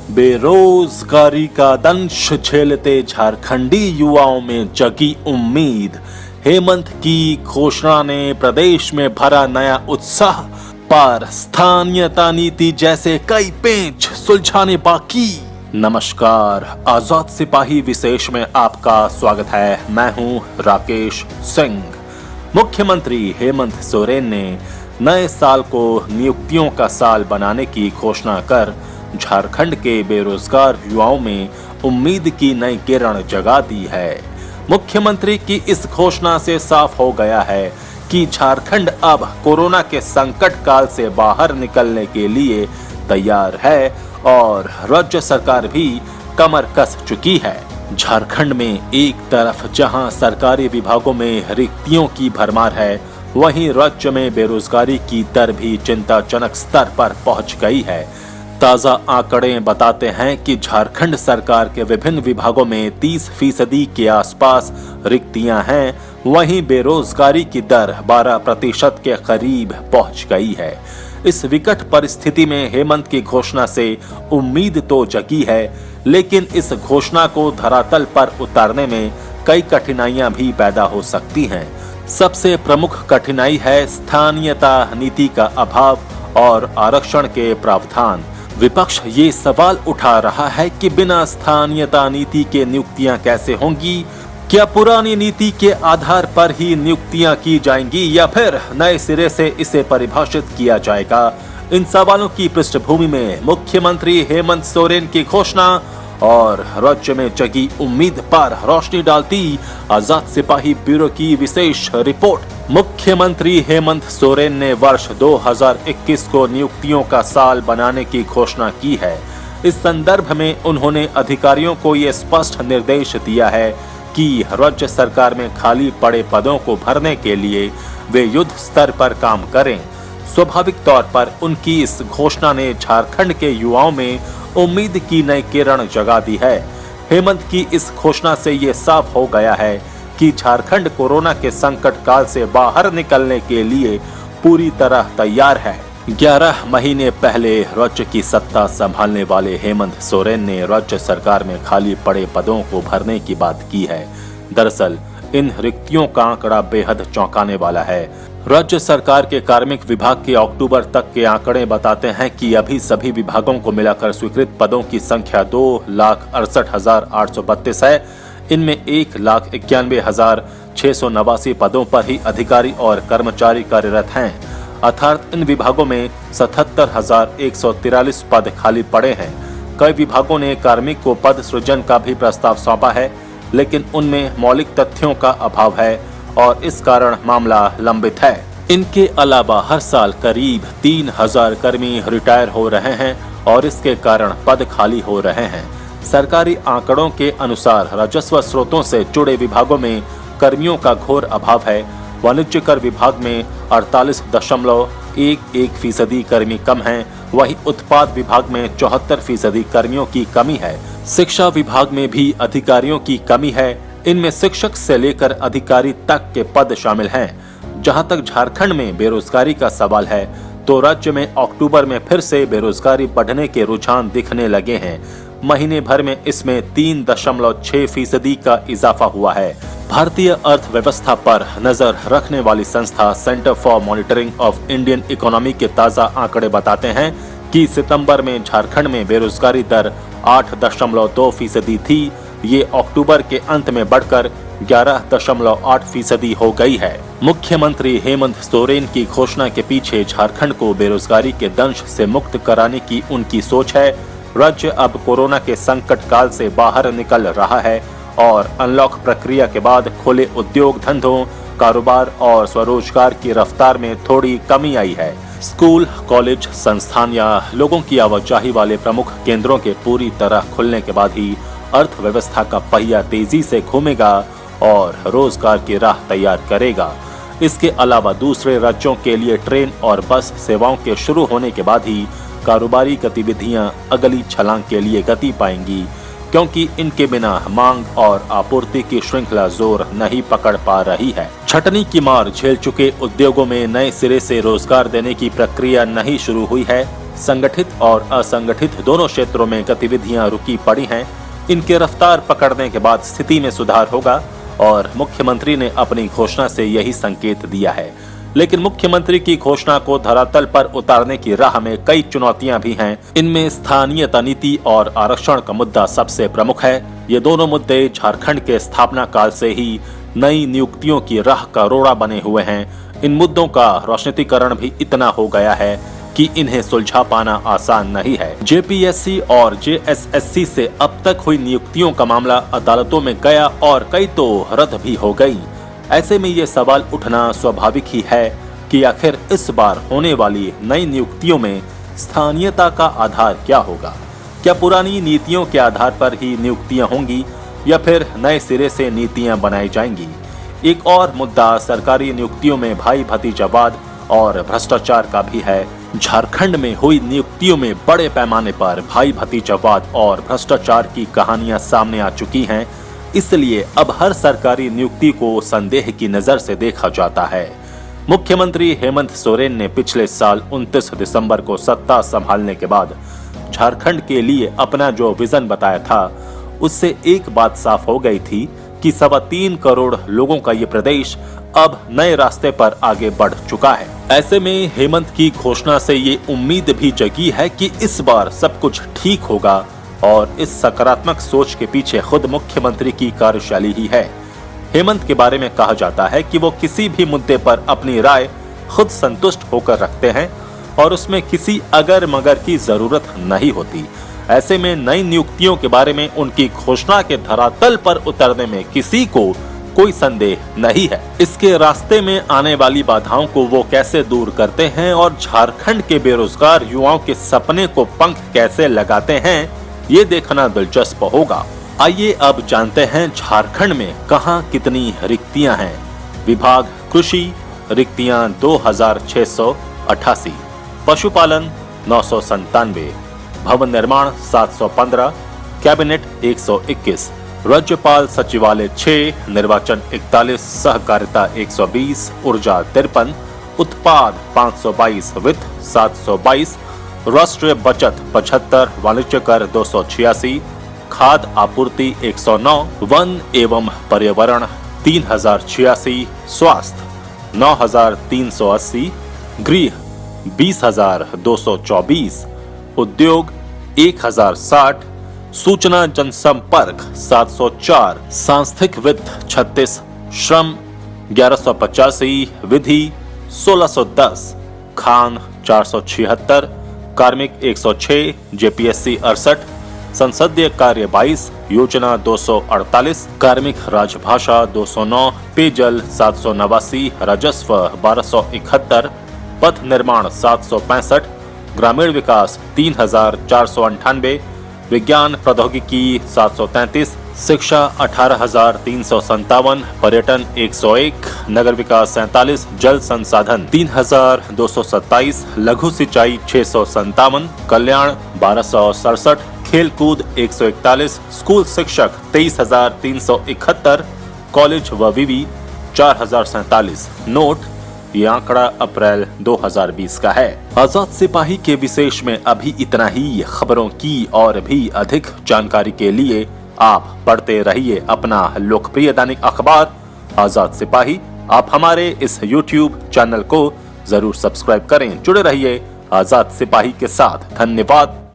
बेरोजगारी का दंश झेलते झारखंडी युवाओं में जगी उम्मीद। हेमंत की घोषणा ने प्रदेश में भरा नया उत्साह, पर स्थानीयता नीति जैसे कई पेंच सुलझाने बाकी। नमस्कार, आजाद सिपाही विशेष में आपका स्वागत है। मैं हूं राकेश सिंह। मुख्यमंत्री हेमंत सोरेन ने नए साल को नियुक्तियों का साल बनाने की घोषणा कर झारखंड के बेरोजगार युवाओं में उम्मीद की नई किरण जगा दी है। मुख्यमंत्री की इस घोषणा से साफ हो गया है कि झारखंड अब कोरोना के संकट काल से बाहर निकलने के लिए तैयार है और राज्य सरकार भी कमर कस चुकी है। झारखंड में एक तरफ जहां सरकारी विभागों में रिक्तियों की भरमार है, वहीं राज्य में बेरोजगारी की दर भी चिंताजनक स्तर पर पहुंच गई है। ताजा आंकड़े बताते हैं कि झारखंड सरकार के विभिन्न विभागों में 30% के आसपास रिक्तियां हैं, वहीं बेरोजगारी की दर 12% के करीब पहुंच गई है। इस विकट परिस्थिति में हेमंत की घोषणा से उम्मीद तो जगी है, लेकिन इस घोषणा को धरातल पर उतारने में कई कठिनाइयां भी पैदा हो सकती हैं। सबसे प्रमुख कठिनाई है स्थानीयता नीति का अभाव और आरक्षण के प्रावधान। विपक्ष ये सवाल उठा रहा है कि बिना स्थानीयता नीति के नियुक्तियां कैसे होंगी? क्या पुरानी नीति के आधार पर ही नियुक्तियां की जाएंगी या फिर नए सिरे से इसे परिभाषित किया जाएगा? इन सवालों की पृष्ठभूमि में मुख्यमंत्री हेमंत सोरेन की घोषणा और राज्य में जगी उम्मीद पर रोशनी डालती आजाद सिपाही ब्यूरो की विशेष रिपोर्ट। मुख्यमंत्री हेमंत सोरेन ने वर्ष 2021 को नियुक्तियों का साल बनाने की घोषणा की है। इस संदर्भ में उन्होंने अधिकारियों को ये स्पष्ट निर्देश दिया है कि राज्य सरकार में खाली पड़े पदों को भरने के लिए वे युद्ध स्तर पर काम करें। स्वाभाविक तौर पर उनकी इस घोषणा ने झारखंड के युवाओं में उम्मीद की नई किरण जगा दी है। हेमंत की इस घोषणा से ये साफ हो गया है कि झारखंड कोरोना के संकट काल से बाहर निकलने के लिए पूरी तरह तैयार है। 11 महीने पहले राज्य की सत्ता संभालने वाले हेमंत सोरेन ने राज्य सरकार में खाली पड़े पदों को भरने की बात की है। दरअसल इन रिक्तियों का आंकड़ा बेहद चौंकाने वाला है। राज्य सरकार के कार्मिक विभाग के अक्टूबर तक के आंकड़े बताते हैं कि अभी सभी विभागों को मिलाकर स्वीकृत पदों की संख्या 2,68,832 है। इनमें 1,91,689 पदों पर ही अधिकारी और कर्मचारी कार्यरत हैं। अर्थात इन विभागों में 77,143 पद खाली पड़े हैं। कई विभागों ने कार्मिक को पद सृजन का भी प्रस्ताव सौंपा है, लेकिन उनमें मौलिक तथ्यों का अभाव है और इस कारण मामला लंबित है। इनके अलावा हर साल करीब 3,000 कर्मी रिटायर हो रहे हैं और इसके कारण पद खाली हो रहे हैं। सरकारी आंकड़ों के अनुसार राजस्व स्रोतों से जुड़े विभागों में कर्मियों का घोर अभाव है। वाणिज्य कर विभाग में 48.11% कर्मी कम हैं, वहीं उत्पाद विभाग में 74% कर्मियों की कमी है। शिक्षा विभाग में भी अधिकारियों की कमी है। इनमें शिक्षक से लेकर अधिकारी तक के पद शामिल हैं। जहां तक झारखंड में बेरोजगारी का सवाल है, तो राज्य में अक्टूबर में फिर से बेरोजगारी बढ़ने के रुझान दिखने लगे हैं। महीने भर में इसमें 3.6% का इजाफा हुआ है। भारतीय अर्थव्यवस्था पर नजर रखने वाली संस्था centre for monitoring of Indian economy के ताजा आंकड़े बताते हैं कि सितंबर में झारखंड में बेरोजगारी दर 8.2% थी। ये अक्टूबर के अंत में बढ़कर 11.8% हो गई है। मुख्यमंत्री हेमंत सोरेन की घोषणा के पीछे झारखंड को बेरोजगारी के दंश से मुक्त कराने की उनकी सोच है। राज्य अब कोरोना के संकट काल से बाहर निकल रहा है और अनलॉक प्रक्रिया के बाद खुले उद्योग धंधों, कारोबार और स्वरोजगार की रफ्तार में थोड़ी कमी आई है। स्कूल, कॉलेज, संस्थान या लोगों की आवाजाही वाले प्रमुख केंद्रों के पूरी तरह खुलने के बाद ही अर्थव्यवस्था का पहिया तेजी से घूमेगा और रोजगार की राह तैयार करेगा। इसके अलावा दूसरे राज्यों के लिए ट्रेन और बस सेवाओं के शुरू होने के बाद ही कारोबारी गतिविधियां अगली छलांग के लिए गति पाएंगी, क्योंकि इनके बिना मांग और आपूर्ति की श्रृंखला जोर नहीं पकड़ पा रही है। छटनी की मार झेल चुके उद्योगों में नए सिरे से रोजगार देने की प्रक्रिया नहीं शुरू हुई है। संगठित और असंगठित दोनों क्षेत्रों में गतिविधियां रुकी पड़ी हैं। इनकी रफ्तार पकड़ने के बाद स्थिति में सुधार होगा और मुख्यमंत्री ने अपनी घोषणा से यही संकेत दिया है। लेकिन मुख्यमंत्री की घोषणा को धरातल पर उतारने की राह में कई चुनौतियां भी हैं। इनमें स्थानीयता नीति और आरक्षण का मुद्दा सबसे प्रमुख है। ये दोनों मुद्दे झारखंड के स्थापना काल से ही नई नियुक्तियों की राह का रोड़ा बने हुए हैं। इन मुद्दों का राजनीतिकरण भी इतना हो गया है कि इन्हें सुलझा पाना आसान नहीं है। जेपीएससी और जेएसएससी से अब तक हुई नियुक्तियों का मामला अदालतों में गया और कई तो रद्द भी हो गई। ऐसे में ये सवाल उठना स्वाभाविक ही है कि आखिर इस बार होने वाली नई नियुक्तियों में स्थानीयता का आधार क्या होगा। क्या पुरानी नीतियों के आधार पर ही नियुक्तियां होंगी या फिर नए सिरे से नीतियां बनाई जाएंगी। एक और मुद्दा सरकारी नियुक्तियों में भाई भतीजावाद और भ्रष्टाचार का भी है। झारखंड में हुई नियुक्तियों में बड़े पैमाने पर भाई भतीजावाद और भ्रष्टाचार की कहानियां सामने आ चुकी हैं। इसलिए अब हर सरकारी नियुक्ति को संदेह की नजर से देखा जाता है। मुख्यमंत्री हेमंत सोरेन ने पिछले साल 29 दिसंबर को सत्ता संभालने के बाद झारखंड के लिए अपना जो विजन बताया था, उससे एक बात साफ हो गई थी कि 3.25 करोड़ लोगों का ये प्रदेश अब नए रास्ते पर आगे बढ़ चुका है। ऐसे में हेमंत की घोषणा से ये उम्मीद भी जगी है कि इस बार सब कुछ ठीक होगा और इस सकारात्मक सोच के पीछे खुद मुख्यमंत्री की कार्यशैली ही है। हेमंत के बारे में कहा जाता है कि वो किसी भी मुद्दे पर अपनी राय खुद संतुष्ट होकर रखते हैं और उसमें किसी अगर मगर की जरूरत नहीं होती। ऐसे में नई नियुक्तियों के बारे में उनकी घोषणा के धरातल पर उतरने में किसी को कोई संदेह नहीं है। इसके रास्ते में आने वाली बाधाओं को वो कैसे दूर करते हैं और झारखंड के बेरोजगार युवाओं के सपने को पंख कैसे लगाते हैं, ये देखना दिलचस्प होगा। आइए अब जानते हैं झारखंड में कहां कितनी रिक्तियां हैं। विभाग कृषि रिक्तियां 2688, पशुपालन 997, भवन निर्माण 715, कैबिनेट 121, राज्यपाल सचिवालय 6, निर्वाचन 41, सहकारिता 120, ऊर्जा 53, उत्पाद 522, वित्त 722, राष्ट्रीय बचत 75, वाणिज्य कर 286, खाद्य आपूर्ति 109, वन एवं पर्यावरण 3086, स्वास्थ्य 9380, गृह 20224, उद्योग 1060, सूचना जनसंपर्क 704, सांस्थिक वित्त 36, श्रम 1185, विधि 1610, खान 476, कार्मिक 106, जेपीएससी 68, संसदीय कार्य 22, योजना 248, कार्मिक राजभाषा 209, पेयजल 789, राजस्व 1271, पथ निर्माण 765, ग्रामीण विकास 3498, विज्ञान प्रौद्योगिकी 733, शिक्षा 18357, पर्यटन 101, नगर विकास 47, जल संसाधन 3227, लघु सिंचाई 657, कल्याण 1267, खेलकूद 141, स्कूल शिक्षक 23371, कॉलेज व विवि 4047। नोट, ये आंकड़ा अप्रैल 2020 का है। आजाद सिपाही के विशेष में अभी इतना ही। खबरों की और भी अधिक जानकारी के लिए आप पढ़ते रहिए अपना लोकप्रिय दैनिक अखबार आजाद सिपाही। आप हमारे इस YouTube चैनल को जरूर सब्सक्राइब करें। जुड़े रहिए आजाद सिपाही के साथ। धन्यवाद।